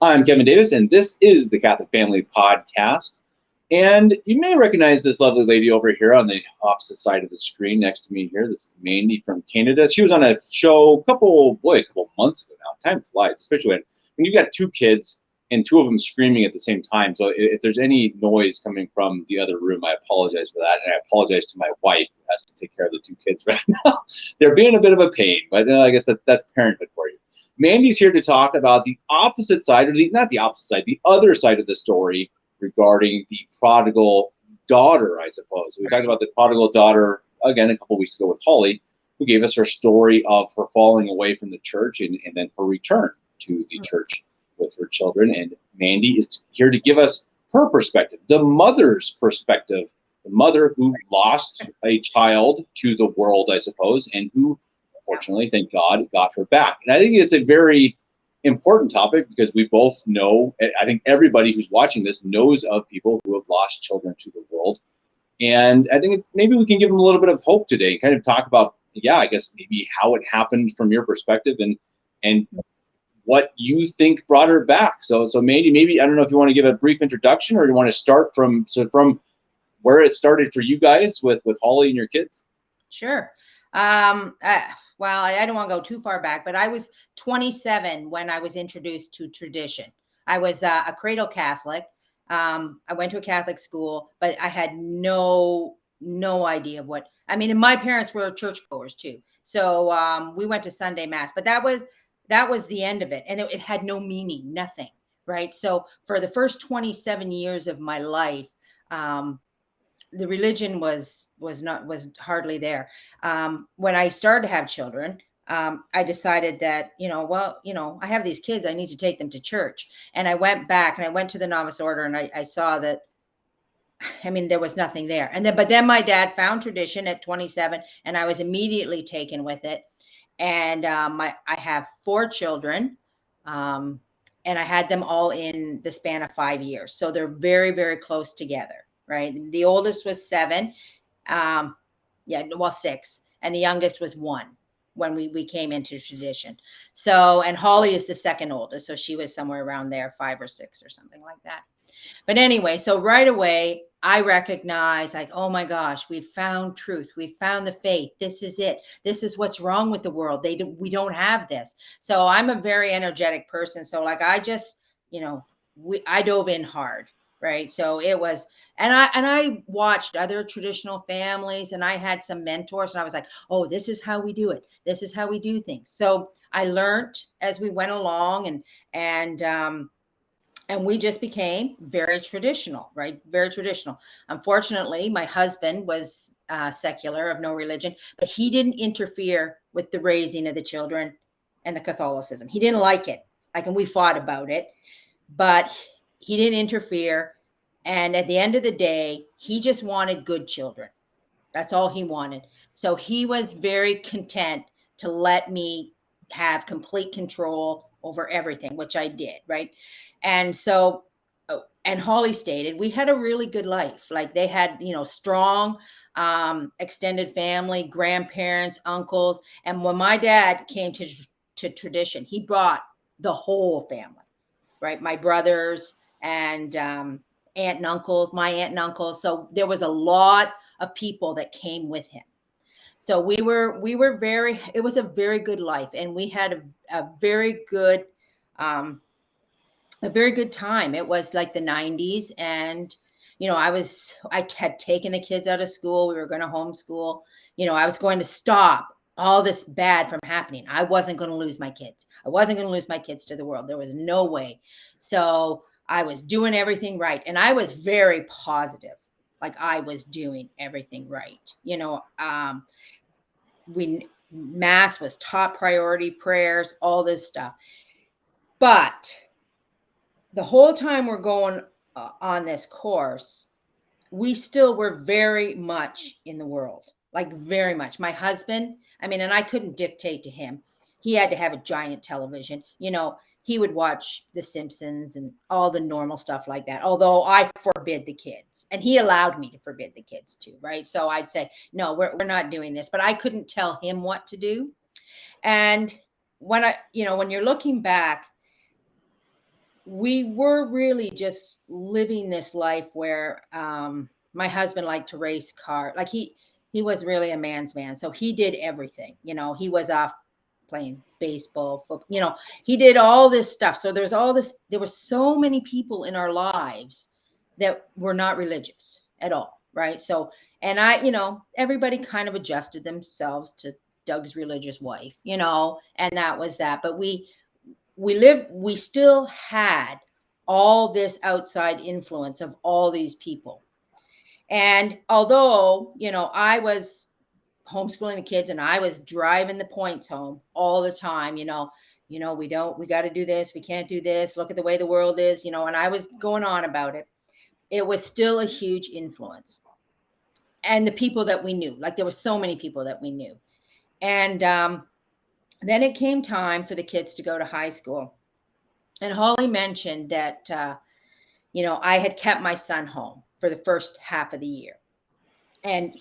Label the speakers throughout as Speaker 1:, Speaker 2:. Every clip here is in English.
Speaker 1: I'm Kevin Davis, and this is the Catholic Family Podcast. And you may recognize this lovely lady over here on the opposite side of the screen next to me here. This is Mandy from Canada. She was on a show a couple months ago now. Time flies, especially when you've got two kids and two of them screaming at the same time. So if there's any noise coming from the other room, I apologize for that. And I apologize to my wife who has to take care of the two kids right now. They're being a bit of a pain, but I guess that's parenthood for you. Mandy's here to talk about the opposite side, or not the opposite side, the other side of the story regarding the prodigal daughter, I suppose. We talked about the prodigal daughter, again, a couple weeks ago with Holly, who gave us her story of her falling away from the church and then her return to the church with her children. And Mandy is here to give us her perspective, the mother's perspective, the mother who lost a child to the world, I suppose, and who, fortunately, thank God, got her back. And I think it's a very important topic because we both know, I think everybody who's watching this knows of people who have lost children to the world. And I think maybe we can give them a little bit of hope today, kind of talk about, I guess maybe how it happened from your perspective and what you think brought her back. So Mandy, maybe, I don't know if you want to give a brief introduction or you want to start from where it started for you guys with Holly and your kids.
Speaker 2: Sure. Well, I don't want to go too far back, but I was 27 when I was introduced to tradition. I was a cradle Catholic. I went to a Catholic school, but I had no idea of what, and my parents were churchgoers too. So we went to Sunday Mass, but that was the end of it. And it had no meaning, nothing. Right. So for the first 27 years of my life, the religion was hardly there. When I started to have children, I decided that, I have these kids, I need to take them to church. And I went back and I went to the novice order and I saw that, there was nothing there. But then my dad found tradition at 27 and I was immediately taken with it. And I have 4 children. And I had them all in the span of 5 years. So they're very, very close together. Right. The oldest was 7. 6. And the youngest was 1 when we came into tradition. So, and Holly is the second oldest. So she was somewhere around there, 5 or 6 or something like that. But anyway, so right away, I recognized like, oh my gosh, we found truth. We found the faith. This is it. This is what's wrong with the world. We don't have this. So I'm a very energetic person. So like, I just, I dove in hard. Right. So it was, and I watched other traditional families and I had some mentors and I was like, oh, this is how we do it. This is how we do things. So I learned as we went along and we just became very traditional, right? Very traditional. Unfortunately, my husband was secular, of no religion, but he didn't interfere with the raising of the children and the Catholicism. He didn't like it. And we fought about it, but he didn't interfere. And at the end of the day, he just wanted good children. That's all he wanted. So he was very content to let me have complete control over everything, which I did. Right. And so, and Holly stated, we had a really good life. Like they had, strong, extended family, grandparents, uncles. And when my dad came to tradition, he brought the whole family, right? My brothers and aunt and uncles, my aunt and uncles. So there was a lot of people that came with him. So we were it was a very good life. And we had a very good time. It was like the 90s. And, I had taken the kids out of school. We were going to homeschool. I was going to stop all this bad from happening. I wasn't going to lose my kids. I wasn't going to lose my kids to the world. There was no way. So I was doing everything right. And I was very positive. Like I was doing everything right. Mass was top priority, prayers, all this stuff. But the whole time we're going on this course, we still were very much in the world, like very much. My husband, and I couldn't dictate to him. He had to have a giant television. He would watch The Simpsons and all the normal stuff like that. Although I forbid the kids, and he allowed me to forbid the kids too. Right. So I'd say, no, we're not doing this, but I couldn't tell him what to do. And when when you're looking back, we were really just living this life where my husband liked to race car. Like he was really a man's man. So he did everything. He was off playing baseball, football, he did all this stuff. So there's all this, there were so many people in our lives that were not religious at all. Right. So, and everybody kind of adjusted themselves to Doug's religious wife, and that was that. But we still had all this outside influence of all these people. And although, I was homeschooling the kids and I was driving the points home all the time, we got to do this. We can't do this. Look at the way the world is, and I was going on about it. It was still a huge influence. And the people that we knew, like there were so many people that we knew. And then it came time for the kids to go to high school. And Holly mentioned that, I had kept my son home for the first half of the year. And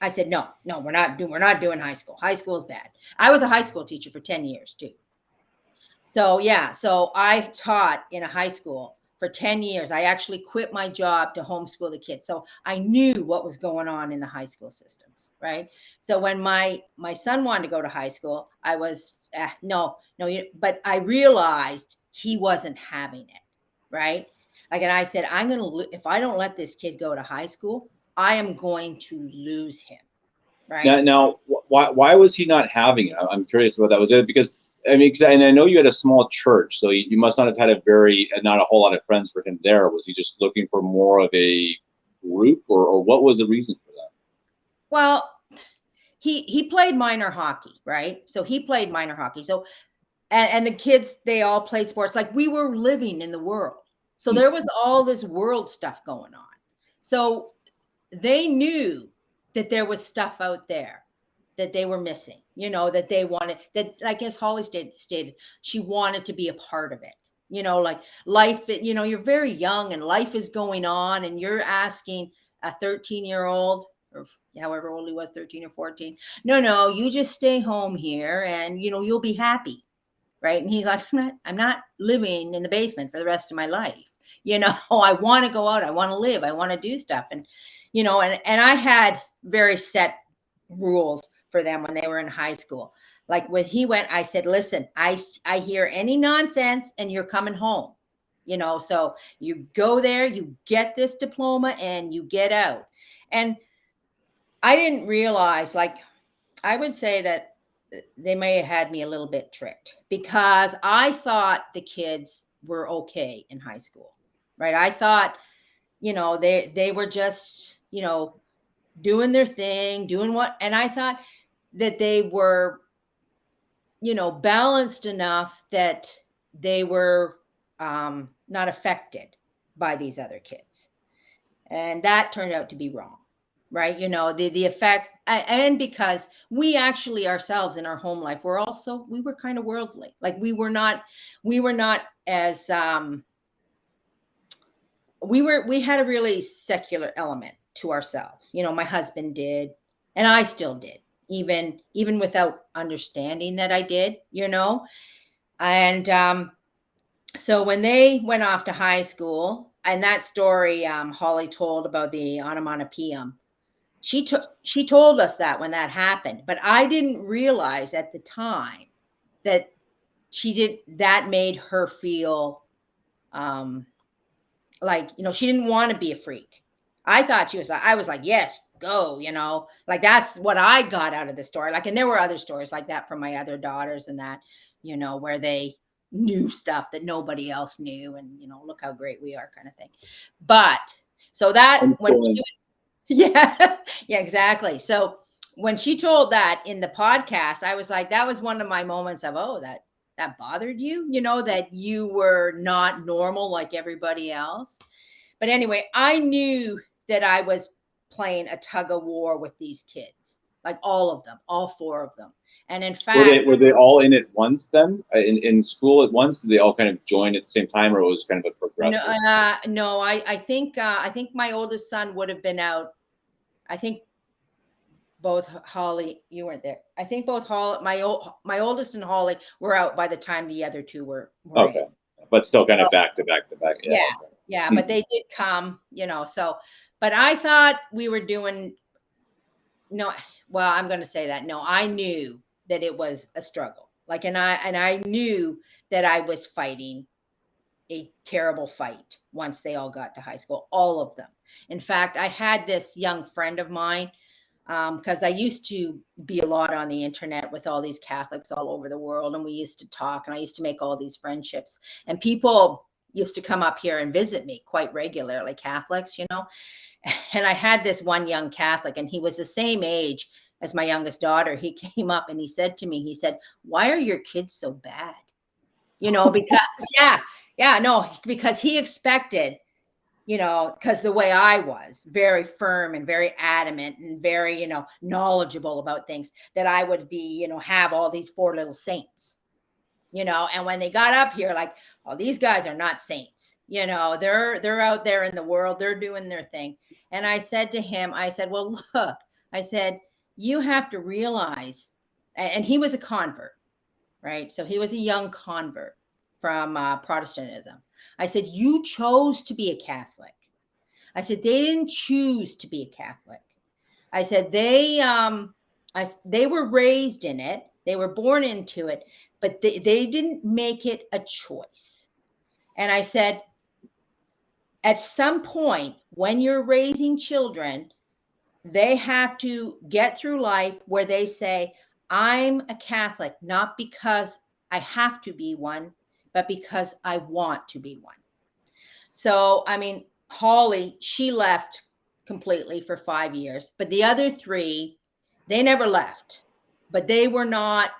Speaker 2: I said, no, we're not doing high school. High school is bad. I was a high school teacher for 10 years too. So yeah, so I taught in a high school for 10 years. I actually quit my job to homeschool the kids. So I knew what was going on in the high school systems, right? So when my son wanted to go to high school, I was, no, but I realized he wasn't having it, right? Like, and I said, if I don't let this kid go to high school, I am going to lose him, right?
Speaker 1: Now, why was he not having it? I'm curious about that. Was it because, I mean, and I know you had a small church, so you must not have had not a whole lot of friends for him there. Was he just looking for more of a group, or what was the reason for that?
Speaker 2: Well, he played minor hockey, right? So he played minor hockey. So, and the kids, they all played sports. Like we were living in the world. So there was all this world stuff going on. So they knew that there was stuff out there that they were missing, that they wanted, that I guess Holly stated she wanted to be a part of it. Like life, you're very young and life is going on and you're asking a 13-year-old or however old he was, 13 or 14, no, you just stay home here and, you'll be happy. Right. And he's like, I'm not living in the basement for the rest of my life. I want to go out. I want to live. I want to do stuff. And, and I had very set rules for them when they were in high school. Like when he went, I said, listen, I hear any nonsense and you're coming home, so you go there, you get this diploma and you get out. And I didn't realize, like, I would say that they may have had me a little bit tricked because I thought the kids were okay in high school, right? I thought, they were just, doing their thing, and I thought that they were, balanced enough that they were not affected by these other kids. And that turned out to be wrong. Right. The effect, and because we actually ourselves in our home life, we were kind of worldly. Like we were not as, we had a really secular element to ourselves. My husband did, and I still did, even without understanding that I did, and, so when they went off to high school, and that story, Holly told about the onomatopoeia, she told us that when that happened, but I didn't realize at the time that that made her feel like, she didn't want to be a freak. I was like, yes, go, like that's what I got out of the story. Like, and there were other stories like that from my other daughters and that, where they knew stuff that nobody else knew and, look how great we are kind of thing. But so that when she was, yeah, yeah, exactly. So when she told that in the podcast, I was like, that was one of my moments of, oh, that bothered you, that you were not normal like everybody else. But anyway, I knew that I was playing a tug of war with these kids, like all of them, all four of them. And in fact,
Speaker 1: were they all in at once then in school at once? Did they all kind of join at the same time, or it was kind of a progressive?
Speaker 2: No, I think my oldest son would have been out. I think both Holly, you weren't there. I think both my oldest and Holly were out by the time the other two were
Speaker 1: okay.
Speaker 2: in.
Speaker 1: but still kind of back to back to back. Yeah.
Speaker 2: Yes.
Speaker 1: Okay.
Speaker 2: Yeah. But they did come, so, but I thought we were doing, no, well, I'm going to say that. No, I knew that it was a struggle. Like, and I knew that I was fighting a terrible fight once they all got to high school, all of them. In fact, I had this young friend of mine, because I used to be a lot on the internet with all these Catholics all over the world. And we used to talk, and I used to make all these friendships, and people used to come up here and visit me quite regularly, Catholics, And I had this one young Catholic, and he was the same age as my youngest daughter. He came up and he said to me, he said, "Why are your kids so bad?" Because no, because he expected, because the way I was very firm and very adamant and very, knowledgeable about things, that I would be, have all these four little saints, and when they got up here, like, oh, these guys are not saints, they're out there in the world, they're doing their thing. And I said to him, I said, well, look, I said, you have to realize, and he was a convert, right? So he was a young convert from Protestantism. I said, you chose to be a Catholic. I said, they didn't choose to be a Catholic. I said, they were raised in it. They were born into it, but they didn't make it a choice. And I said, at some point when you're raising children, they have to get through life where they say, I'm a Catholic, not because I have to be one, but because I want to be one. So, I mean, Holly, she left completely for 5 years, but the other three, they never left, but they were not,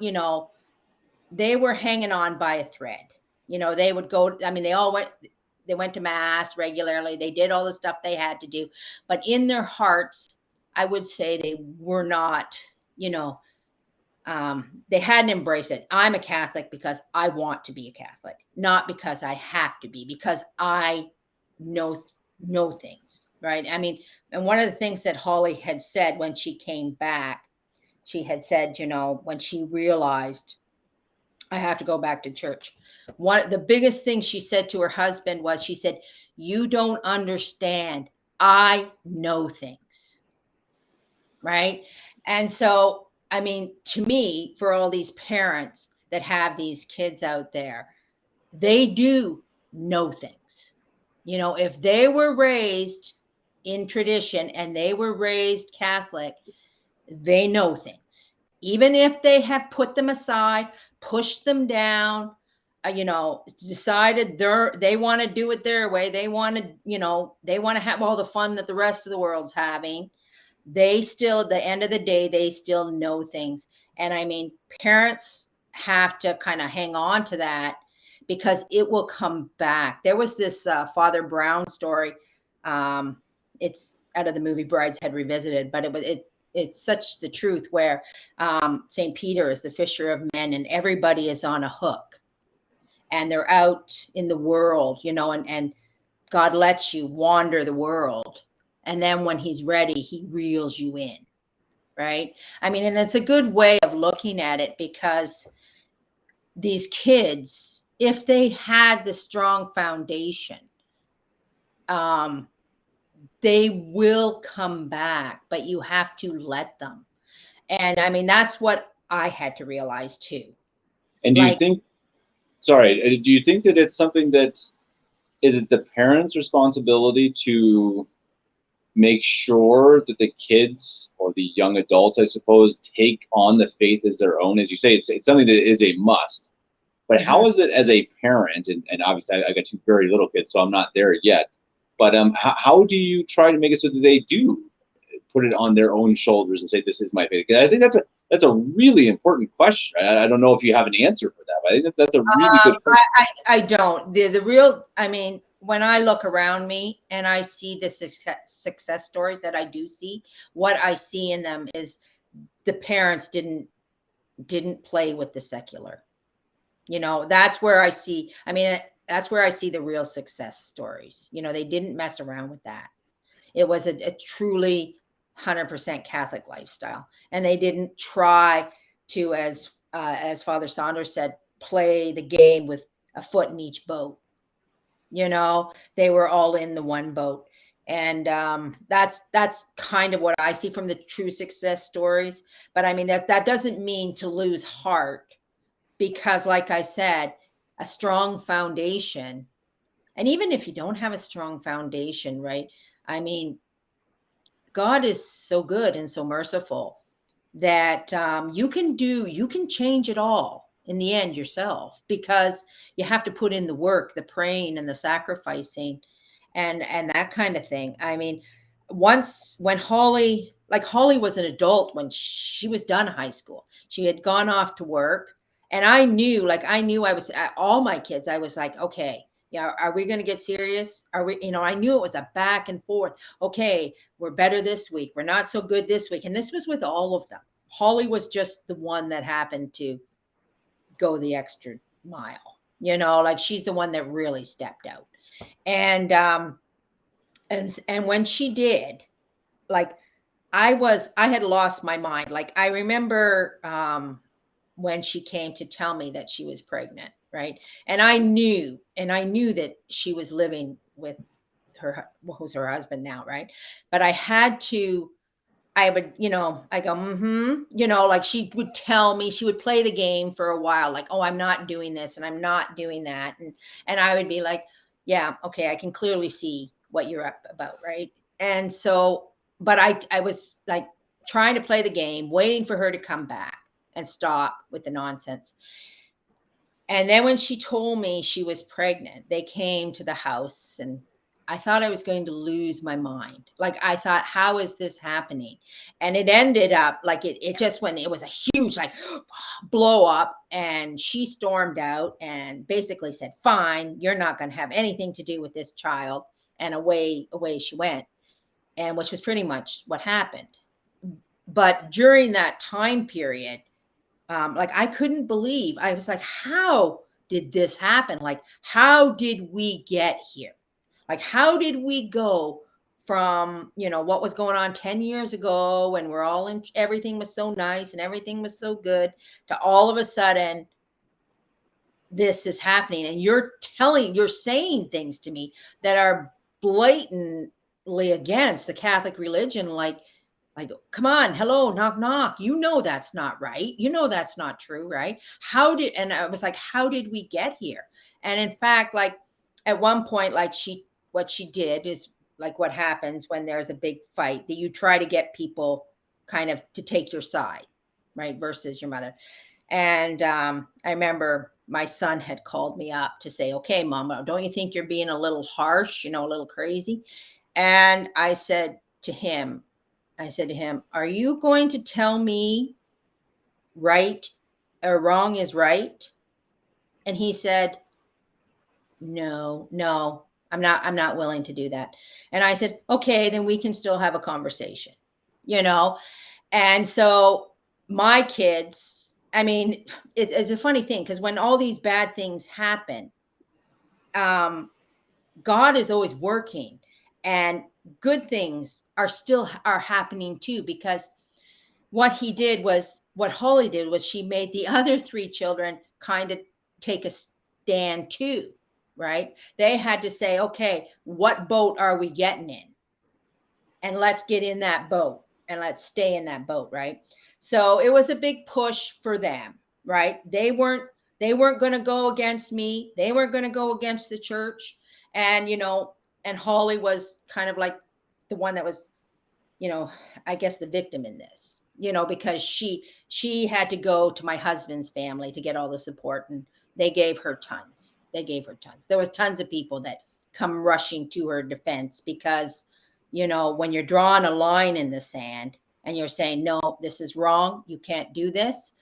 Speaker 2: they were hanging on by a thread. They would go, I mean, they went to mass regularly. They did all the stuff they had to do, but in their hearts, I would say they were not, they hadn't embraced it. I'm a Catholic because I want to be a Catholic, not because I have to be, because I know things, right? I mean, and one of the things that Holly had said when she came back, she had said, when she realized I have to go back to church, the biggest thing she said to her husband was, she said, you don't understand. I know things, right? And so, I mean, to me, for all these parents that have these kids out there, they do know things. If they were raised in tradition and they were raised Catholic, they know things. Even if they have put them aside, pushed them down, decided they want to do it their way. They want to have all the fun that the rest of the world's having. They still, at the end of the day, they still know things. And I mean, parents have to kind of hang on to that, because it will come back. There was this Father Brown story. It's out of the movie Brideshead Revisited, but it's such the truth, where St. Peter is the fisher of men, and everybody is on a hook, and they're out in the world, and God lets you wander the world. And then when he's ready, he reels you in, right? I mean, and it's a good way of looking at it, because these kids, if they had the strong foundation, they will come back, but you have to let them. And I mean, that's what I had to realize too.
Speaker 1: And do you think that it's something that, is it the parents' responsibility to make sure that the kids, or the young adults, I suppose, take on the faith as their own? As you say, it's something that is a must. But how is it as a parent, and obviously I got two very little kids, so I'm not there yet, but how do you try to make it so that they do put it on their own shoulders and say, this is my faith? I think that's a really important question. I don't know if you have an answer for that, but I think that's a really good question.
Speaker 2: I don't. The real, I mean, when I look around me and I see the success stories that I do see, what I see in them is the parents didn't play with the secular. That's where I see, I mean, that's where I see the real success stories. They didn't mess around with that. It was a truly 100% Catholic lifestyle. And they didn't try to, as Father Saunders said, play the game with a foot in each boat. They were all in the one boat. And that's kind of what I see from the true success stories. But I mean, that doesn't mean to lose heart, because like I said, a strong foundation, and even if you don't have a strong foundation, right? I mean, God is so good and so merciful that you can change it all in the end yourself, because you have to put in the work, the praying and the sacrificing, and that kind of thing. I mean, once when Holly was an adult when she was done high school, she had gone off to work, and I was all my kids. I was like, okay, yeah, are we going to get serious? Are we? I knew it was a back and forth. Okay, we're better this week. We're not so good this week. And this was with all of them. Holly was just the one that happened to go the extra mile. Like she's the one that really stepped out. And and when she did, like I had lost my mind. Like I remember when she came to tell me that she was pregnant, right? And I knew that she was living with who's her husband now, right? But I would, I go, like she would tell me, she would play the game for a while, like, oh, I'm not doing this and I'm not doing that. And I would be like, yeah, okay, I can clearly see what you're up about, right? And so, but I was like trying to play the game, waiting for her to come back and stop with the nonsense. And then when she told me she was pregnant, they came to the house, and I thought I was going to lose my mind. Like I thought, how is this happening? And it ended up like it just went, it was a huge like blow up, and she stormed out and basically said, fine, you're not going to have anything to do with this child. And away she went. And which was pretty much what happened. But during that time period, like I couldn't believe, I was like, how did this happen? Like, how did we get here? Like, how did we go from, what was going on 10 years ago when we're all in, everything was so nice and everything was so good, to all of a sudden this is happening. And you're saying things to me that are blatantly against the Catholic religion. Like, come on, hello, knock, knock. That's not right. That's not true, right? And I was like, how did we get here? And in fact, like at one point, like what she did is like what happens when there's a big fight, that you try to get people kind of to take your side, right? Versus your mother. And I remember my son had called me up to say, okay, Mama, don't you think you're being a little harsh, a little crazy? And I said to him, are you going to tell me right or wrong is right? And he said, no, I'm not willing to do that. And I said, okay, then we can still have a conversation, And so my kids, I mean, it's a funny thing, because when all these bad things happen, God is always working, and good things are happening too, because what Holly did was she made the other three children kind of take a stand too, right? They had to say, okay, what boat are we getting in? And let's get in that boat and let's stay in that boat, right? So it was a big push for them, right? They weren't going to go against me. They weren't going to go against the church. And, and Holly was kind of like the one that was, I guess the victim in this, because she had to go to my husband's family to get all the support, and they gave her tons. There was tons of people that come rushing to her defense, because, when you're drawing a line in the sand and you're saying, no, this is wrong, you can't do this.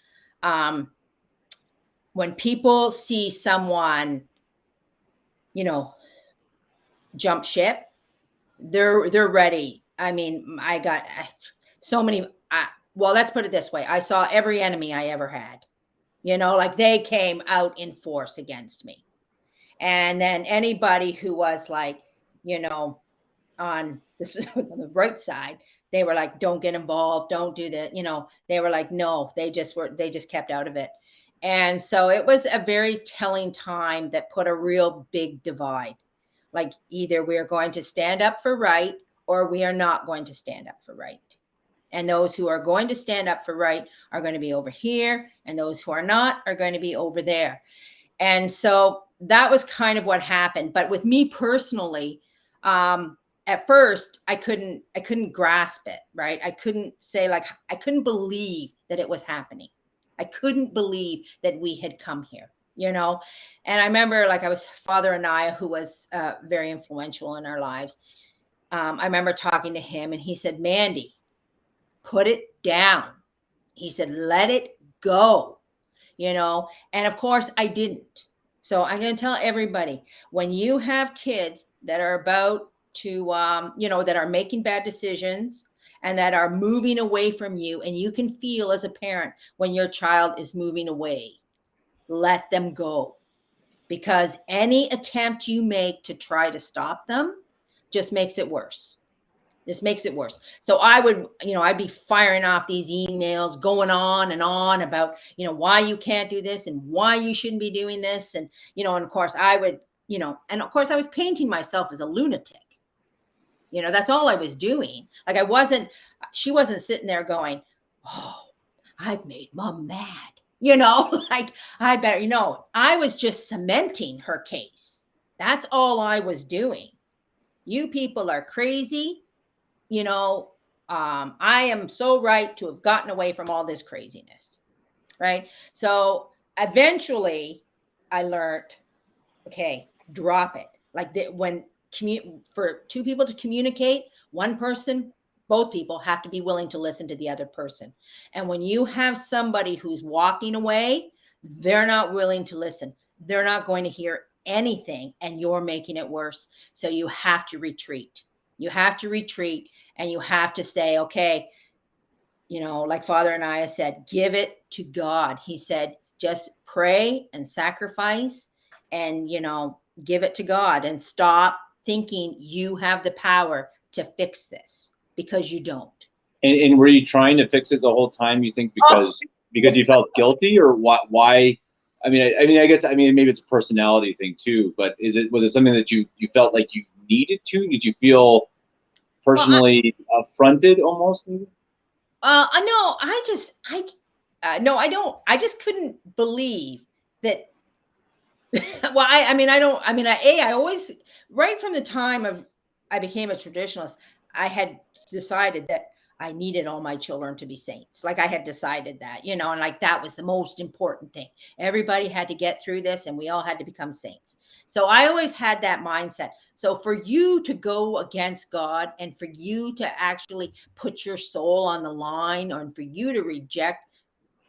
Speaker 2: When people see someone, jump ship, they're ready. I mean, I got so many. Well, let's put it this way. I saw every enemy I ever had, like they came out in force against me. And then anybody who was like, on on the right side, they were like, don't get involved. Don't do that. They were like, no, they just kept out of it. And so it was a very telling time that put a real big divide. Like either we are going to stand up for right or we are not going to stand up for right. And those who are going to stand up for right are going to be over here, and those who are not are going to be over there. And so that was kind of what happened. But with me personally, at first I couldn't grasp it, right? I couldn't say, like, I couldn't believe that it was happening. I couldn't believe that we had come here, you know? And I remember, like, I was Father Anaya, who was very influential in our lives. I remember talking to him and he said, Mandy, put it down. He said, let it go, you know? And of course I didn't. So I'm going to tell everybody, when you have kids that are about to, that are making bad decisions and that are moving away from you, and you can feel as a parent when your child is moving away, let them go. Because any attempt you make to try to stop them just makes it worse. This makes it worse. So I would, I'd be firing off these emails, going on and on about, why you can't do this and why you shouldn't be doing this. And, and of course I would, and of course I was painting myself as a lunatic. That's all I was doing. Like she wasn't sitting there going, oh, I've made mom mad. Like I better, I was just cementing her case. That's all I was doing. You people are crazy. I am so right to have gotten away from all this craziness. Right. So eventually I learned, okay, drop it. Like when for two people to communicate, one person, both people have to be willing to listen to the other person. And when you have somebody who's walking away, they're not willing to listen. They're not going to hear anything, and you're making it worse. So you have to retreat. You have to retreat, and you have to say, okay, like Father Anaya said, give it to God. He said, just pray and sacrifice and, give it to God and stop thinking you have the power to fix this, because you don't.
Speaker 1: And were you trying to fix it the whole time, you think, because you felt guilty, or why? I mean, I guess maybe it's a personality thing too, but was it something that you felt like you needed to? Did you feel personally affronted almost? Maybe?
Speaker 2: No, no, I don't. I just couldn't believe that. Well, I always, right from the time I became a traditionalist, I had decided that I needed all my children to be saints. Like I had decided that, and like that was the most important thing. Everybody had to get through this and we all had to become saints. So I always had that mindset. So for you to go against God and for you to actually put your soul on the line, or for you to reject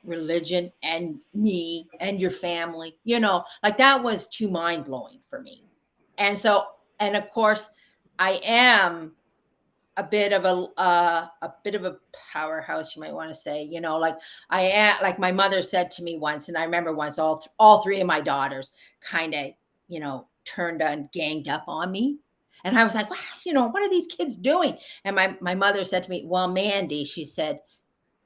Speaker 2: religion and me and your family, like that was too mind-blowing for me. And so, and of course I am a bit of a powerhouse, you might want to say, like I am, like my mother said to me once, and I remember once all three of my daughters kind of, turned and ganged up on me. And I was like, wow, what are these kids doing? And my mother said to me, well, Mandy, she said,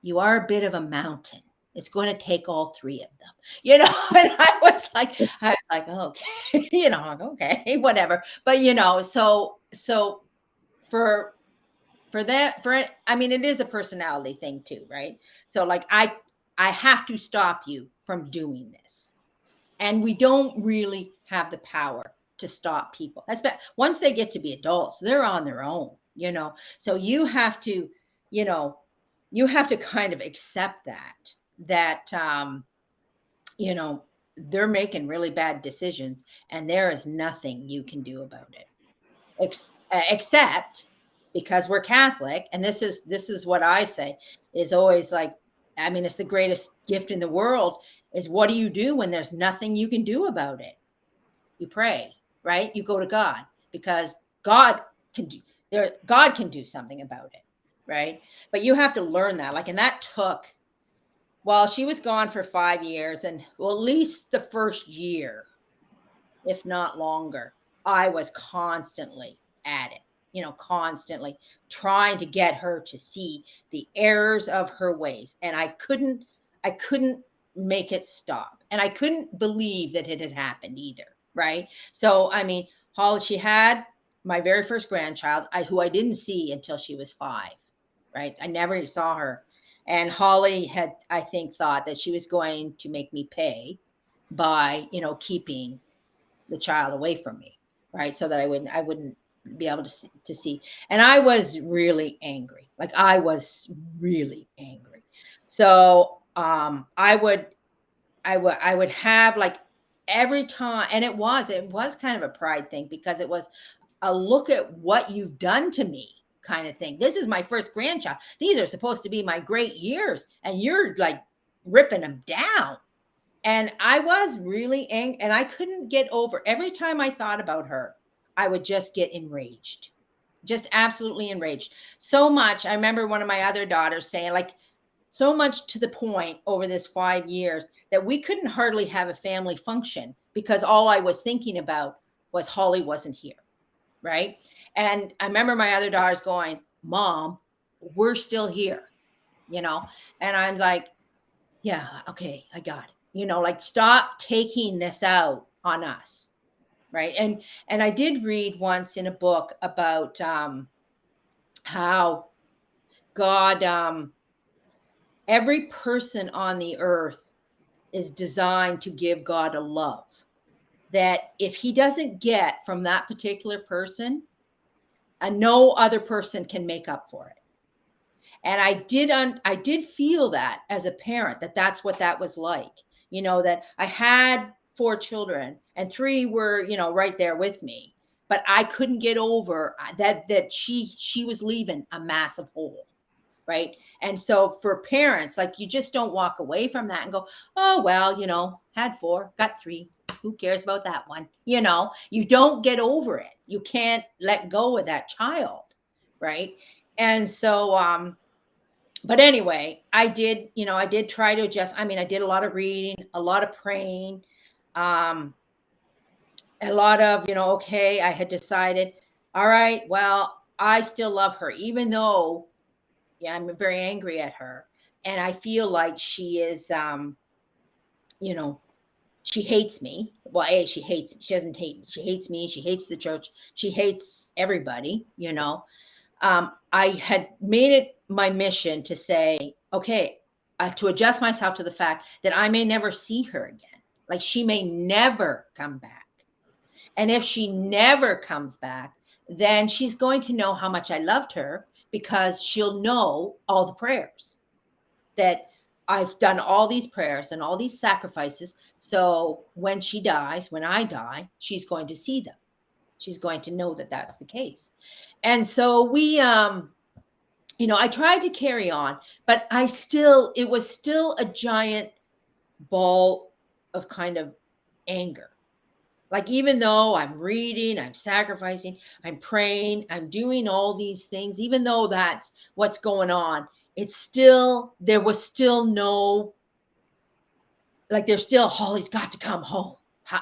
Speaker 2: you are a bit of a mountain. It's going to take all three of them, and I was like, okay, okay, whatever. But, so for that, it is a personality thing too, right? So like, I have to stop you from doing this. And we don't really have the power to stop people. Once they get to be adults, they're on their own, so you have to, kind of accept that, they're making really bad decisions and there is nothing you can do about it. Except because we're Catholic, and this is what I say is always like, it's the greatest gift in the world, is what do you do when there's nothing you can do about it? You pray, right? You go to God, because God can do something about it, right? But you have to learn that. Like, and that took, well, she was gone for 5 years, and well, at least the first year, if not longer, I was constantly at it, constantly trying to get her to see the errors of her ways. And I couldn't make it stop. And I couldn't believe that it had happened either. Right. So, Holly, she had my very first grandchild, who I didn't see until she was 5, right? I never saw her. And Holly had, I think, thought that she was going to make me pay by, keeping the child away from me, right? So that I wouldn't be able to see. And I was really angry. Like, I was really angry. So I would have, like, every time, and it was kind of a pride thing, because it was a look at what you've done to me kind of thing. This is my first grandchild. These are supposed to be my great years, and you're like ripping them down. And I was really angry, and I couldn't get over, every time I thought about her, I would just get enraged, just absolutely enraged. So much. I remember one of my other daughters saying, like, so much to the point over this 5 years that we couldn't hardly have a family function, because all I was thinking about was Holly wasn't here. Right. And I remember my other daughters going, Mom, we're still here, and I'm like, yeah, okay, I got it. Like, stop taking this out on us. Right. And I did read once in a book about how God, every person on the earth is designed to give God a love that if he doesn't get from that particular person, no other person can make up for it. And I did feel that as a parent, that's what that was like. That I had 4 children, and 3 were, right there with me, but I couldn't get over that she was leaving a massive hole. Right. And so for parents, like, you just don't walk away from that and go, oh, well, had 4, got 3. Who cares about that one? You don't get over it. You can't let go of that child. Right. And so, but anyway, I did try to adjust. I mean, I did a lot of reading, a lot of praying, um, a lot of, okay, I had decided, all right, well, I still love her, even though, yeah, I'm very angry at her. And I feel like she is, you know, she hates me. Well, she hates me. She doesn't hate me. She hates me. She hates the church. She hates everybody. I had made it my mission to say, okay, to adjust myself to the fact that I may never see her again. Like, she may never come back. And if she never comes back, then she's going to know how much I loved her, because she'll know all the prayers that I've done, all these prayers and all these sacrifices. So when she dies, when I die, she's going to see them. She's going to know that that's the case. And so I tried to carry on, but it was still a giant ball of kind of anger. Like, even though I'm reading, I'm sacrificing, I'm praying, I'm doing all these things, even though that's what's going on, there was still no, like, there's still, Holly's got to come home.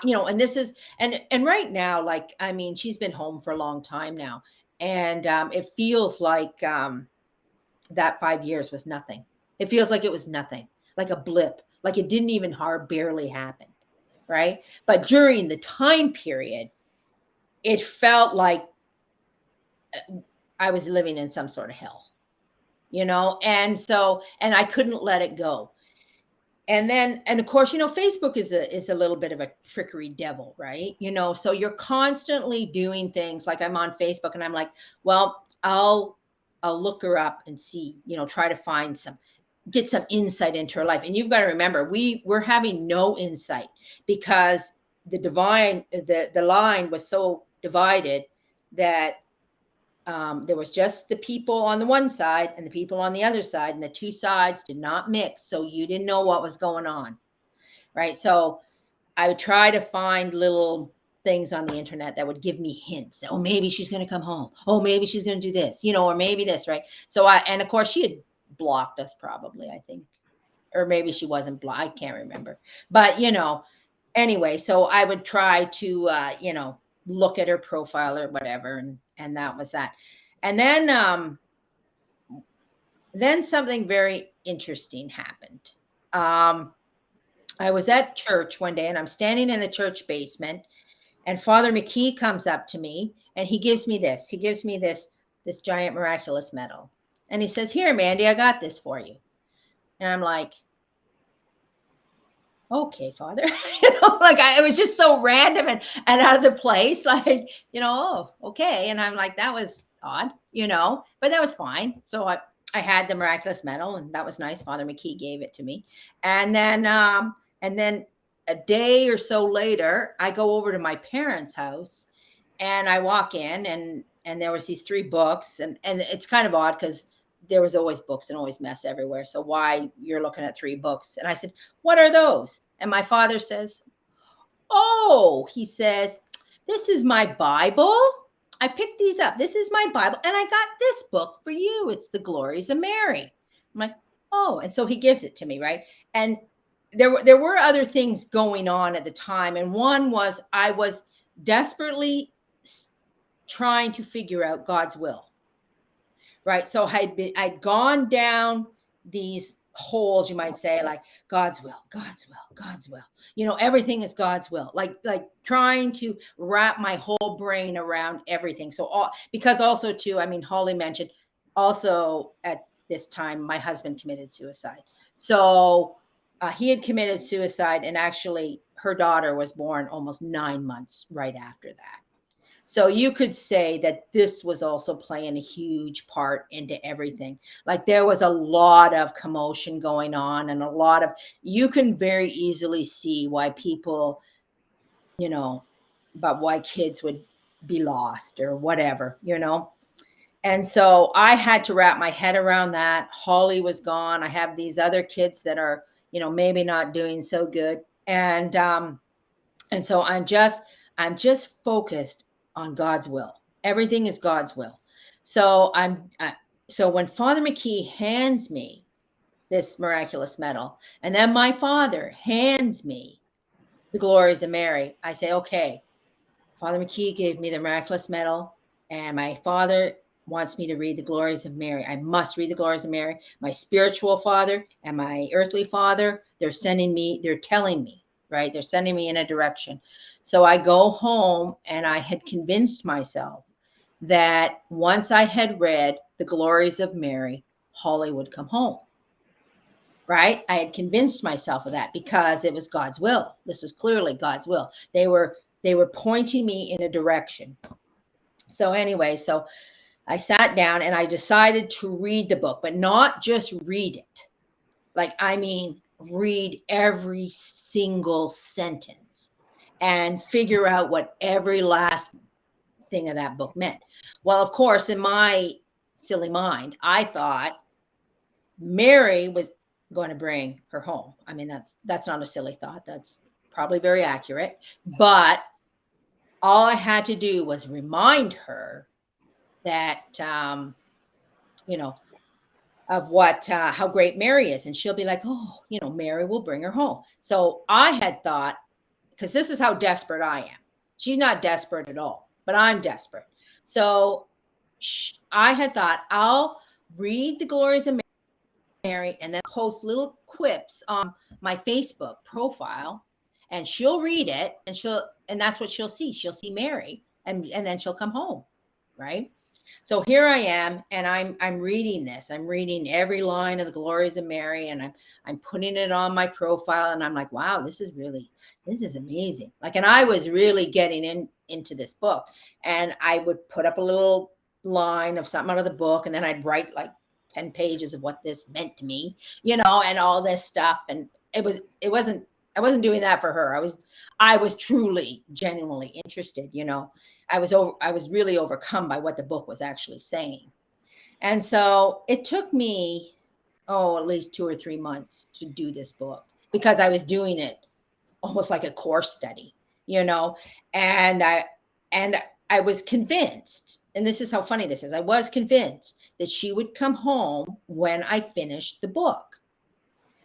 Speaker 2: And this is, and right now, like, I mean, she's been home for a long time now. And it feels like that 5 years was nothing. It feels like it was nothing, like a blip, like it didn't even barely happen. Right. But during the time period, it felt like I was living in some sort of hell, and so, and I couldn't let it go. And then, and of course, Facebook is a little bit of a trickery devil, right? So you're constantly doing things, like, I'm on Facebook and I'm like, well, I'll look her up and see, try to get some insight into her life. And you've got to remember, we're having no insight, because the line was so divided that there was just the people on the one side and the people on the other side, and the two sides did not mix. So you didn't know what was going on. Right. So I would try to find little things on the internet that would give me hints. Oh, maybe she's going to come home. Oh, maybe she's going to do this, or maybe this. Right. So and of course, she had blocked us, probably, I think, or maybe she wasn't blocked. I can't remember. But, anyway, so I would try to, look at her profile or whatever. And that was that. And then something very interesting happened. I was at church one day, and I'm standing in the church basement, And Father McKee comes up to me and he gives me this. He gives me this giant miraculous medal. And he says, "Here, Mandy, I got this for you." And I'm like, "Okay, Father." Like it was just so random and out of the place. Like, oh, okay. And I'm like, that was odd, but that was fine. So I had the miraculous medal and that was nice. Father McKee gave it to me. And then a day or so later, I go over to my parents' house and I walk in and there was these 3 books and it's kind of odd because there was always books and always mess everywhere. So why you're looking at 3 books? And I said, "What are those?" And my father says, "Oh," he says, "this is my Bible. I picked these up. This is my Bible. And I got this book for you. It's the Glories of Mary." I'm like, "Oh." And so he gives it to me, right? And there were other things going on at the time. And one was I was desperately trying to figure out God's will, right? So I'd gone down these holes, you might say, like God's will, God's will, God's will. Everything is God's will. Like trying to wrap my whole brain around everything. So because also too, I mean, Holly mentioned also at this time my husband committed suicide. So he had committed suicide, and actually her daughter was born almost 9 months right after that. So you could say that this was also playing a huge part into everything. Like there was a lot of commotion going on and you can very easily see why people, about why kids would be lost or whatever. And so I had to wrap my head around that. Holly was gone. I have these other kids that are, maybe not doing so good. And so I'm just focused on God's will. Everything is God's will. So so when Father McKee hands me this miraculous medal, and then my father hands me the Glories of Mary, I say, "Okay, Father McKee gave me the miraculous medal, and my father wants me to read the Glories of Mary. I must read the Glories of Mary. My spiritual father and my earthly father, they're telling me, right? They're sending me in a direction." So I go home and I had convinced myself that once I had read the Glories of Mary, Holly would come home. Right? I had convinced myself of that because it was God's will. This was clearly God's will. They were pointing me in a direction. So anyway, so I sat down and I decided to read the book, but not just read it. I mean, read every single sentence and figure out what every last thing of that book meant. Well, of course, in my silly mind, I thought Mary was going to bring her home. I mean, that's not a silly thought. That's probably very accurate. But all I had to do was remind her that, of how great Mary is. And she'll be like, "Oh, Mary will bring her home." So I had thought, because this is how desperate I am. She's not desperate at all, but I'm desperate. So I had thought, I'll read the Glories of Mary and then post little quips on my Facebook profile, and she'll read it and that's what she'll see. She'll see Mary and then she'll come home. Right. So here I am, and I'm reading this. I'm reading every line of the Glories of Mary, and I'm putting it on my profile, and I'm like, wow, this is amazing. And I was really getting into this book, and I would put up a little line of something out of the book, and then I'd write 10 pages of what this meant to me, and all this stuff. And I wasn't doing that for her. I was truly, genuinely interested, I was really overcome by what the book was actually saying. And so it took me, at least 2 or 3 months to do this book, because I was doing it almost like a course study, and I was convinced, and this is how funny this is. I was convinced that she would come home when I finished the book.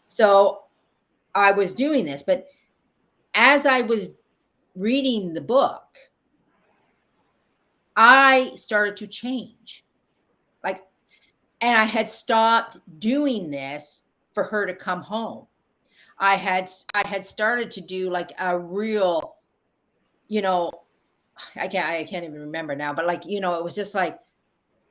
Speaker 2: So I was doing this, but as I was reading the book, I started to change. And I had stopped doing this for her to come home. I had started to do a real, I can't even remember now, but like, it was just like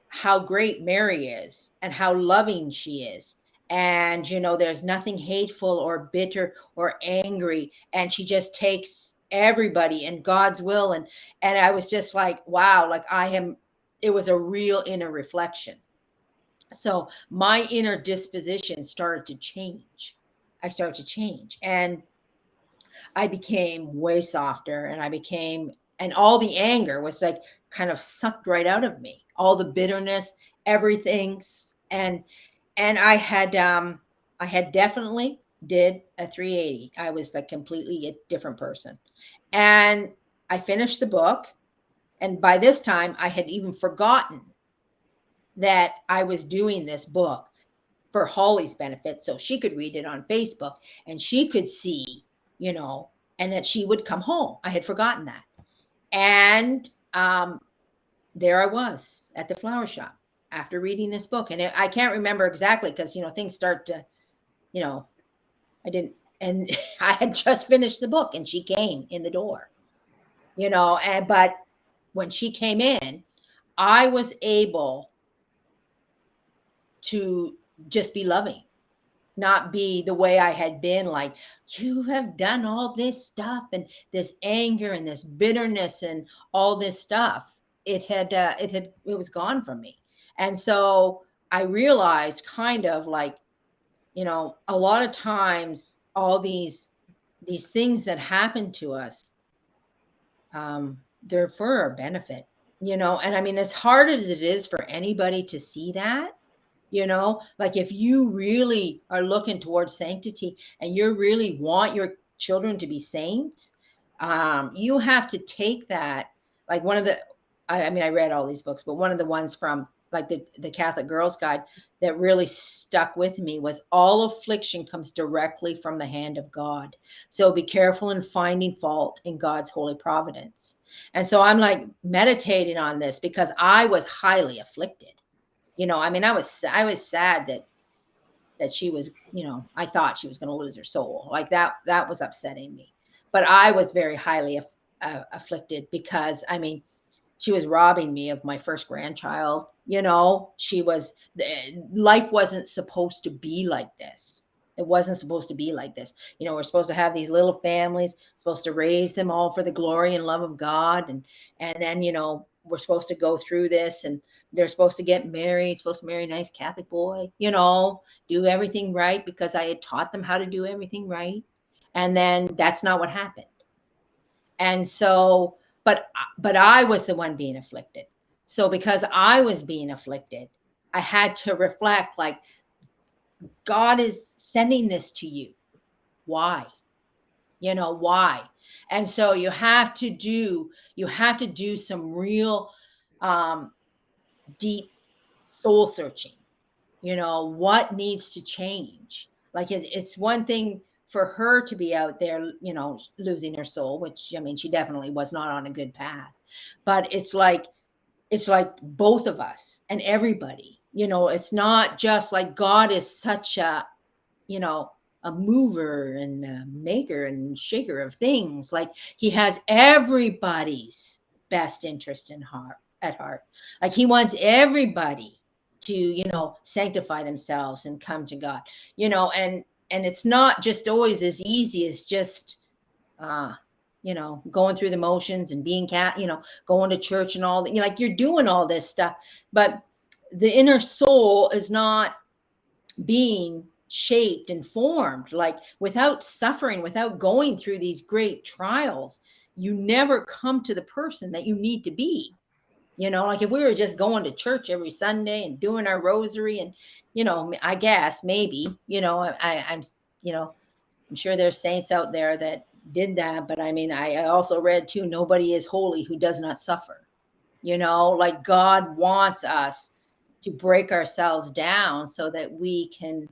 Speaker 2: how great Mary is and how loving she is. And, there's nothing hateful or bitter or angry. And she just takes everybody in God's will. And I was just like, wow, like it was a real inner reflection. So my inner disposition started to change. I started to change. And I became way softer, and all the anger was like kind of sucked right out of me. All the bitterness, everything. And I had definitely did a 380. I was like completely a different person. And I finished the book. And by this time I had even forgotten that I was doing this book for Holly's benefit, so she could read it on Facebook and she could see, and that she would come home. I had forgotten that. And there I was at the flower shop after reading this book. And I can't remember exactly because, things start to, I didn't, and I had just finished the book and she came in the door, but when she came in, I was able to just be loving, not be the way I had been, like, you have done all this stuff and this anger and this bitterness and all this stuff. It was gone from me. And so I realized kind of like, a lot of times all these things that happen to us, they're for our benefit, and I mean, as hard as it is for anybody to see that, like if you really are looking towards sanctity and you really want your children to be saints, you have to take that. Like one of the, I mean, I read all these books, but one of the ones from like the Catholic Girls Guide that really stuck with me was all affliction comes directly from the hand of God. So be careful in finding fault in God's holy providence. And so I'm like meditating on this because I was highly afflicted. I mean, I was sad that she was, I thought she was going to lose her soul. Like that was upsetting me. But I was very highly afflicted because, I mean, she was robbing me of my first grandchild. Life wasn't supposed to be like this. It wasn't supposed to be like this. We're supposed to have these little families, supposed to raise them all for the glory and love of God. And then, we're supposed to go through this and they're supposed to get married, supposed to marry a nice Catholic boy, do everything right because I had taught them how to do everything right. And then that's not what happened. And so, but I was the one being afflicted. So because I was being afflicted, I had to reflect like, God is sending this to you. Why? Why? And so you have to do some real deep soul searching. What needs to change? Like it's one thing for her to be out there, losing her soul, which I mean, she definitely was not on a good path. But it's like both of us and everybody, it's not just like God is such a, a mover and a maker and shaker of things. Like he has everybody's best interest at heart. Like he wants everybody to, sanctify themselves and come to God, and it's not just always as easy as just, going through the motions and being going to church and all that, like you're doing all this stuff, but the inner soul is not being shaped and formed, like without suffering, without going through these great trials, you never come to the person that you need to be. Like if we were just going to church every Sunday and doing our rosary and, I guess maybe, I'm, I'm sure there's saints out there that did that. But I mean, I also read too, nobody is holy who does not suffer. Like God wants us to break ourselves down so that we can,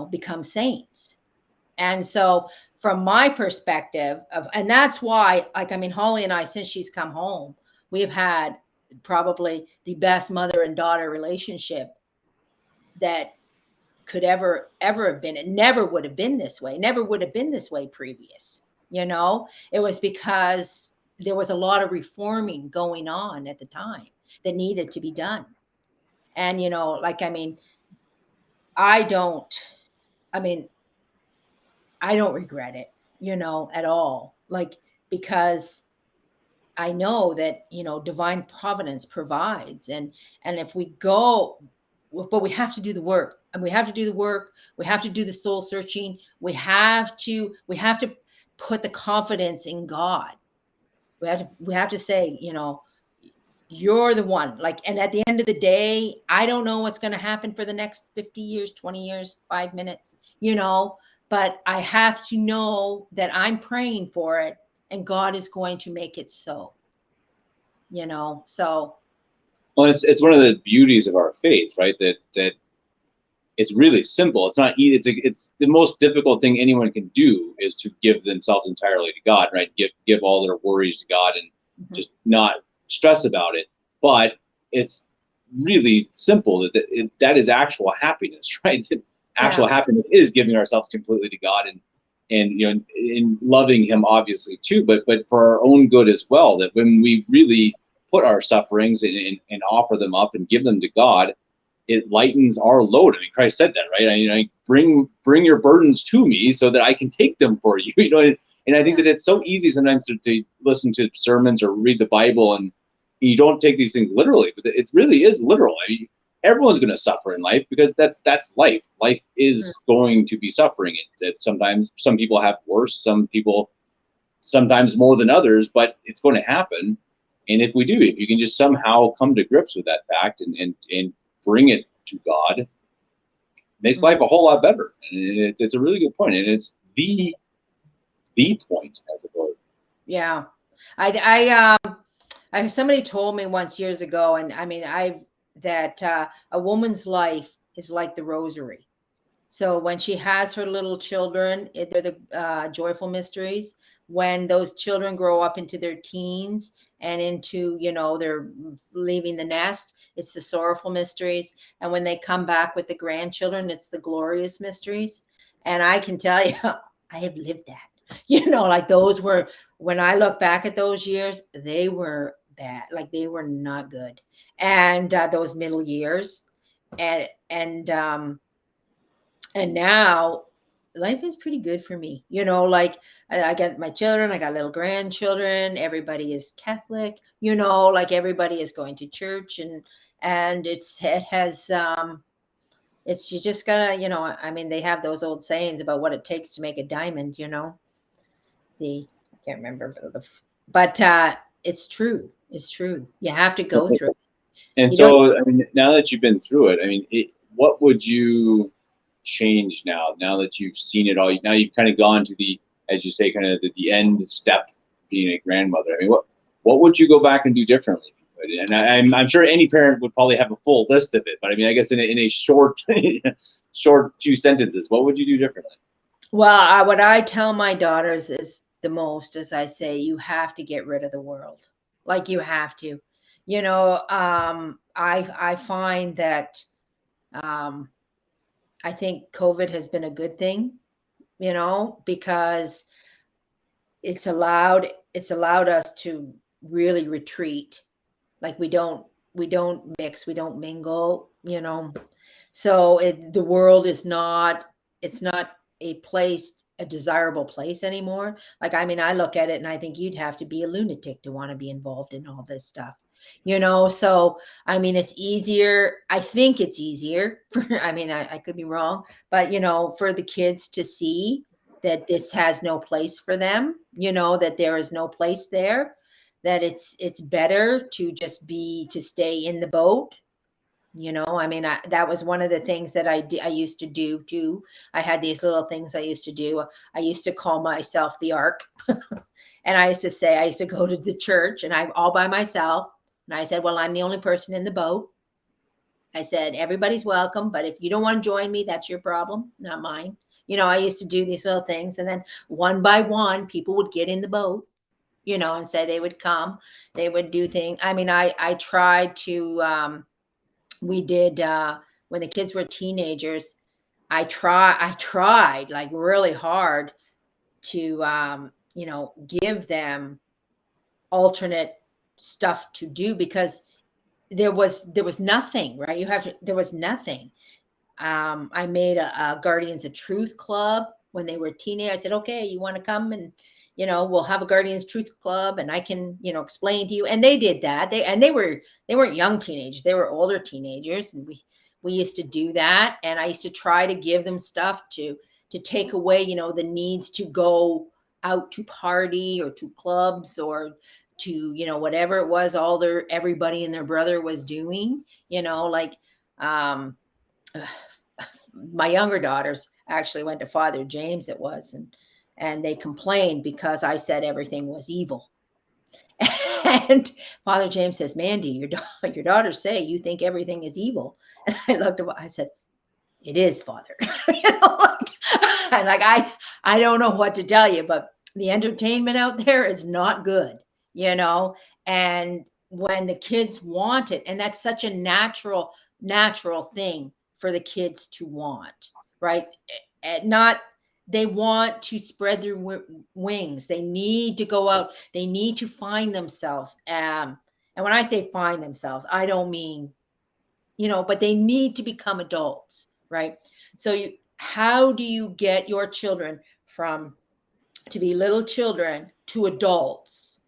Speaker 2: become saints. And so from my perspective and that's why, like, I mean, Holly and I, since she's come home, we've had probably the best mother and daughter relationship that could ever have been. It never would have been this way previous. It was because there was a lot of reforming going on at the time that needed to be done. And, like, I don't, I mean, I don't regret it, at all. Like, because I know that, divine providence provides. And if we go, but we have to do the work, and we have to do the work. We have to do the soul searching. We have to put the confidence in God. We have to say, you're the one. Like, and at the end of the day, I don't know what's going to happen for the next 50 years, 20 years, 5 minutes, but I have to know that I'm praying for it, and God is going to make it so, so.
Speaker 1: Well, it's one of the beauties of our faith, right? That it's really simple. It's not. It's the most difficult thing anyone can do is to give themselves entirely to God, right? Give all their worries to God and just not stress about it. But it's really simple. That is actual happiness, right? Actual happiness is giving ourselves completely to God, and in loving Him, obviously too, but for our own good as well. That when we really put our sufferings and offer them up and give them to God, it lightens our load. I mean, Christ said that, right? I bring your burdens to me so that I can take them for you. And I think that it's so easy sometimes to listen to sermons or read the Bible, and you don't take these things literally, but it really is literal. I mean, everyone's going to suffer in life, because that's life. Life is going to be suffering. Sometimes some people have worse, some people sometimes more than others, but it's going to happen. And if you can just somehow come to grips with that fact and bring it to God, it makes life a whole lot better. And it's a really good point. And it's the point, as it were.
Speaker 2: Yeah. Somebody told me once years ago, and that a woman's life is like the rosary. So when she has her little children, they're the joyful mysteries. When those children grow up into their teens and into, they're leaving the nest, it's the sorrowful mysteries. And when they come back with the grandchildren, it's the glorious mysteries. And I can tell you, I have lived that. Like, those were, when I look back at those years, they were bad. Like, they were not good. And those middle years, and now life is pretty good for me. Like, I got my children, I got little grandchildren, everybody is Catholic, like, everybody is going to church, and it has it's, you just gotta, they have those old sayings about what it takes to make a diamond, I can't remember but it's true. It's true. You have to go through it.
Speaker 1: And so, now that you've been through it, what would you change now that you've seen it all? Now you've kind of gone to the, as you say, kind of the end step, being a grandmother. What would you go back and do differently? And I'm sure any parent would probably have a full list of it, but I guess in a short few sentences, what would you do differently?
Speaker 2: Well, what I tell my daughters is the most, as I say, you have to get rid of the world. Like, you have to, I find that I think COVID has been a good thing, because it's allowed us to really retreat. Like, we don't mix, we don't mingle, so the world is not, it's not a desirable place anymore. Like, I look at it and I think you'd have to be a lunatic to want to be involved in all this stuff, so it's easier. I think it's easier for, I could be wrong, but for the kids to see that this has no place for them, that there is no place there, that it's better to just to stay in the boat. That was one of the things that I used to do too. I had these little things I used to do. I used to call myself the Ark. And I used to say, I used to go to the church and I'm all by myself. And I said, well, I'm the only person in the boat. I said, everybody's welcome, but if you don't want to join me, that's your problem, not mine. I used to do these little things. And then one by one, people would get in the boat, and say they would come, they would do things. I tried to, we did, when the kids were teenagers, I tried like really hard to, give them alternate stuff to do because there was nothing, right? There was nothing. I made a Guardians of Truth club when they were teenagers. I said, okay, you want to come and, we'll have a Guardians Truth club and I can, explain to you. And they did that. They weren't young teenagers. They were older teenagers. And we used to do that. And I used to try to give them stuff to take away, the needs to go out to party or to clubs or to, whatever it was, everybody and their brother was doing, like, my younger daughters actually went to Father James, it was, and they complained because I said everything was evil. And Father James says, Mandy, your daughters say you think everything is evil. And I looked at, I said, it is, Father. I don't know what to tell you, but the entertainment out there is not good, and when the kids want it, and that's such a natural thing for the kids to want, right? Not They want to spread their wings. They need to go out. They need to find themselves. And when I say find themselves, I don't mean, but they need to become adults, right? So how do you get your children from to be little children to adults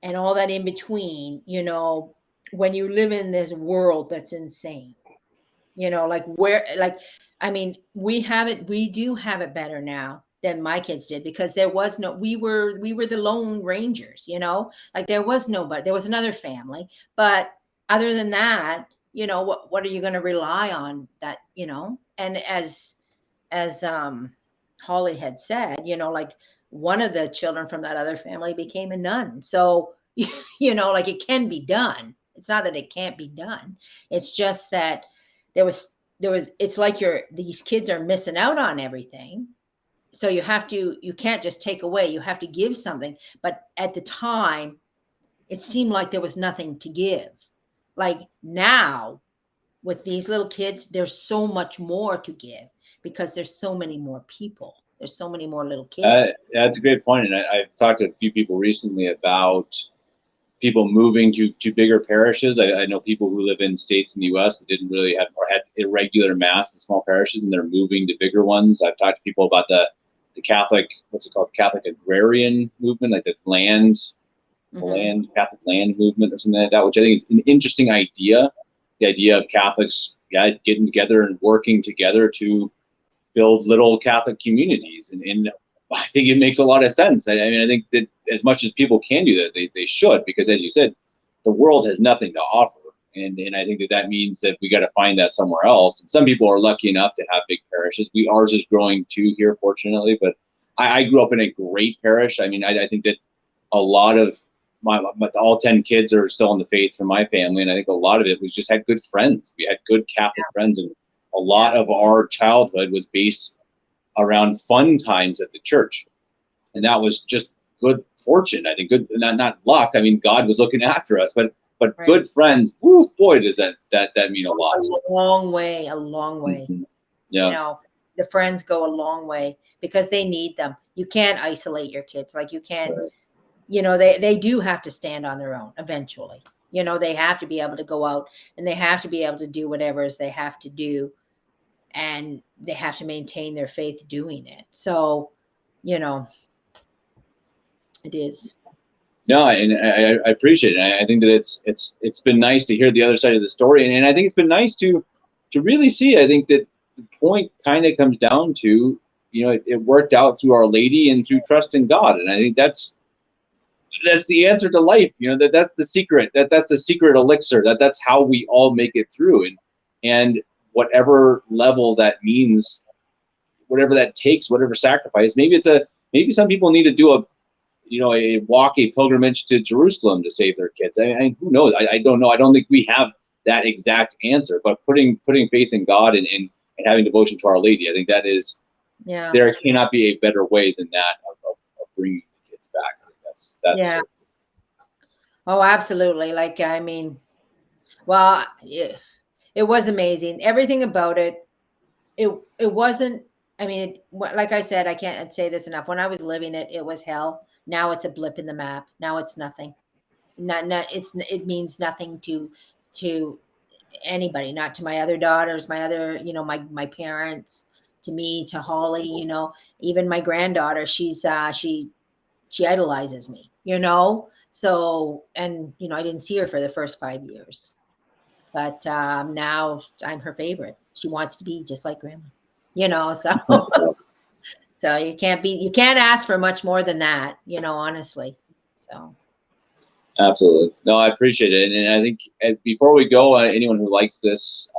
Speaker 2: and all that in between, when you live in this world that's insane, we do have it better now than my kids did because we were the lone rangers, like there was nobody, there was another family, but other than that, what are you going to rely on that, and as Holly had said, like one of the children from that other family became a nun. So, like it can be done. It's not that it can't be done. It's just that it's like these kids are missing out on everything. So you can't just take away, you have to give something. But at the time, it seemed like there was nothing to give. Like now, with these little kids, there's so much more to give because there's so many more people. There's so many more little kids.
Speaker 1: That's a great point. And I've talked to a few people recently about people moving to bigger parishes. I know people who live in states in the U.S. that didn't really have or had irregular mass in small parishes, and they're moving to bigger ones. I've talked to people about the Catholic, what's it called, Catholic agrarian movement, like the Catholic land movement or something like that, which I think is an interesting idea. The idea of Catholics getting together and working together to build little Catholic communities, and I think it makes a lot of sense. I mean, I think that as much as people can do that, they should, because as you said, the world has nothing to offer. And I think that means that we got to find that somewhere else. And some people are lucky enough to have big parishes. Ours is growing too here, fortunately. But I grew up in a great parish. I mean, I think that a lot of all 10 kids are still in the faith from my family. And I think a lot of it was just had good friends. We had good Catholic friends. And a lot of our childhood was based around fun times at the church, and that was just good fortune. I think good, not luck. I mean, God was looking after us, but right. Good friends. Woo, boy, does that mean a lot.
Speaker 2: A long way. Mm-hmm.
Speaker 1: Yeah.
Speaker 2: The friends go a long way because they need them. You can't isolate your kids. Like you can't. Right. They do have to stand on their own eventually. They have to be able to go out and they have to be able to do whatever it is they have to do. And they have to maintain their faith doing it. So, it is.
Speaker 1: No, and I appreciate it. I think that it's been nice to hear the other side of the story, and I think it's been nice to really see. I think that the point kind of comes down to, it worked out through Our Lady and through trust in God, and I think that's the answer to life. That's the secret. That's the secret elixir. That's how we all make it through, and whatever level that means, whatever that takes, whatever sacrifice. Maybe some people need to do a pilgrimage to Jerusalem to save their kids. Who knows? I don't know. I don't think we have that exact answer. But putting faith in God and having devotion to Our Lady, I think that is. Yeah. There cannot be a better way than that of bringing the kids back. I think that's.
Speaker 2: Yeah. Oh, absolutely. Like I mean, well. Yeah. It was amazing. Everything about it. It wasn't. I mean, like I said, I can't say this enough. When I was living it, it was hell. Now it's a blip in the map. Now it's nothing. It means nothing to anybody, not to my other daughters, my other, my parents, to me, to Holly, even my granddaughter, she idolizes me, so, and I didn't see her for the first 5 years, but now I'm her favorite. She wants to be just like grandma, so so you can't ask for much more than that, honestly. So
Speaker 1: Absolutely. No, I appreciate it. And I think before we go, anyone who likes this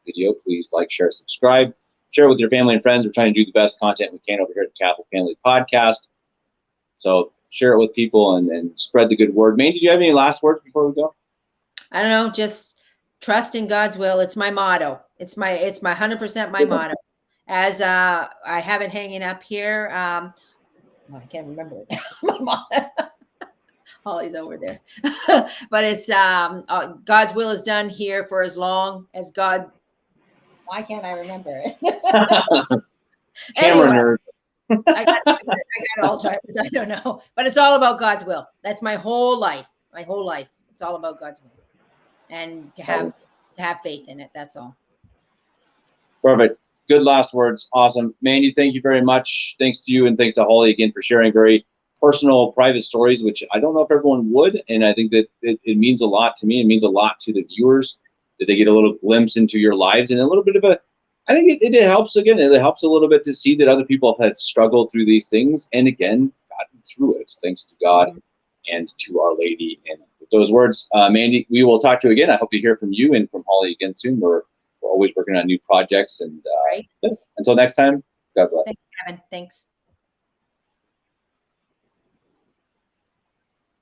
Speaker 1: video, please like, share, subscribe, share it with your family and friends. We're trying to do the best content we can over here at the Catholic Family Podcast. So share it with people and spread the good word. Mandy, do you have any last words before we go?
Speaker 2: I don't know, just trust in God's will. It's my motto. It's my 100% my motto. As I have it hanging up here. I can't remember it. My mom. Holly's over there. But it's God's will is done here for as long as God. Why can't I remember it?
Speaker 1: Camera nerd.
Speaker 2: I got Alzheimer's. I don't know, but it's all about God's will. That's my whole life. My whole life. It's all about God's will, and to have faith in it. That's all.
Speaker 1: Perfect. Good last words. Awesome. Mandy, thank you very much. Thanks to you, and thanks to Holly again for sharing very personal, private stories, which I don't know if everyone would. And I think that it means a lot to me. It means a lot to the viewers that they get a little glimpse into your lives and a little bit of I think it helps, again, it helps a little bit to see that other people have struggled through these things and, again, gotten through it, thanks to God and to Our Lady. And with those words, Mandy, we will talk to you again. I hope to hear from you and from Holly again soon. We're always working on new projects. And until next time, God bless.
Speaker 2: Thanks, Kevin. Thanks.